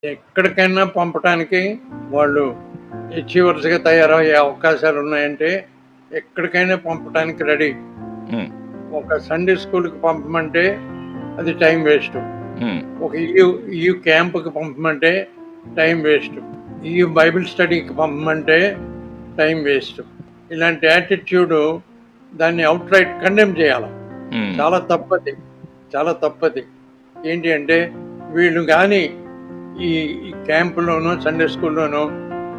ఎక్కడికైనా పంపటానికి వాళ్ళు అచీవర్స్‌గా తయారయ్యే అవకాశాలున్నాయంటే, ఎక్కడికైనా పంపటానికి రెడీ. హ్మ్. ఒక సండే స్కూల్‌కి పంపమంటే అది టైం వేస్టు. హ్మ్. ఒక ఈయూ క్యాంప్‌కి పంపమంటే టైం వేస్టు. ఈయూ బైబిల్ స్టడీకి పంపమంటే టైం వేస్టు. ఇలాంటి యాటిట్యూడు దాన్ని ఔట్‌రైట్ కండెమ్ చేయాల. హ్మ్. చాలా తప్పది. చాలా తప్పది. ఏంటి అంటే వీళ్ళు గాని ఈ ఈ క్యాంపులోనో, సండే స్కూల్‌లోనో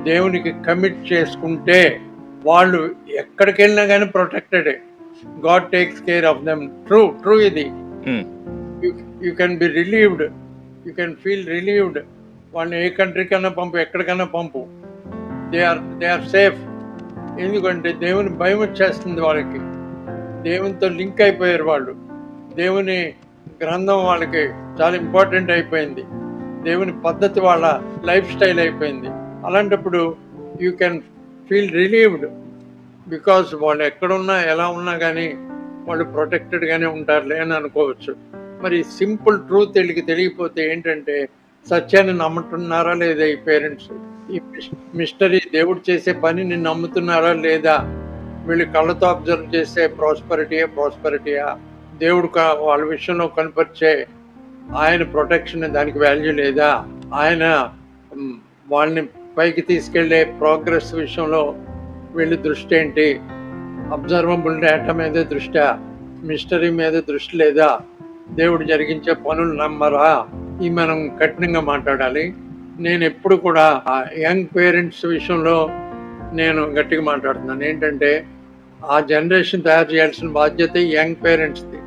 దేవునికి కమిట్ చేసుకుంటే వాళ్ళు ఎక్కడికెళ్ళినా గాని ప్రొటెక్టెడే. God takes care of them. True ఇది. Hmm. You can be relieved. You can feel relieved. వాళ్ళని ఏ కంట్రీకన్నా పంపు, ఎక్కడికన్నా పంపు. They are safe. ఎందుకంటే దేవుని భయం వచ్చేస్తుంది వాళ్ళకి. దేవునితో లింక్ అయిపోయారు వాళ్ళు. దేవుని గ్రంథం వాళ్ళకి చాలా ఇంపార్టెంట్ అయిపోయింది. దేవుని పద్ధతి వాళ్ళ లైఫ్ స్టైల్ అయిపోయింది. అలాంటప్పుడు you can feel relieved. Because వాళ్ళు ఎక్కడున్నా, ఎలా ఉన్నా గానీ వాళ్ళు ప్రొటెక్టెడ్‌గానే ఉంటారులే అని అనుకోవచ్చు. మరి సింపుల్ ట్రూత్ వీళ్ళకి తెలియకపోతే ఏంటంటే, సత్యాన్ని నమ్ముతున్నారా లేదా ఈ పేరెంట్స్? ఈ మిస్టరీ దేవుడు చేసే పనిని నమ్ముతున్నారా లేదా? వీళ్ళు కళ్ళతో అబ్జర్వ్ చేసే ప్రాస్పెరిటీయా? దేవుడు వాళ్ళ విషయంలో కనపరిచే ఆయన ప్రొటెక్షన్ దానికి వాల్యూ లేదా? ఆయన హ్మ్, వాళ్ళని పైకి తీసుకెళ్ళే ప్రోగ్రెస్ విషయంలో వీళ్ళ దృష్టి ఏంటి? అబ్జర్వబుల్ డేటా మీదే దృష్టా? మిస్టరీ మీద దృష్టి లేదా? దేవుడు జరిగించే పనులు నమ్మరా? ఇవి మనం కఠినంగా మాట్లాడాలి. నేను ఎప్పుడు కూడా ఆ యంగ్ పేరెంట్స్ విషయంలో నేను గట్టిగా మాట్లాడుతున్నాను. ఏంటంటే ఆ జనరేషన్ తయారు చేయాల్సిన బాధ్యత యంగ్ పేరెంట్స్‌ది.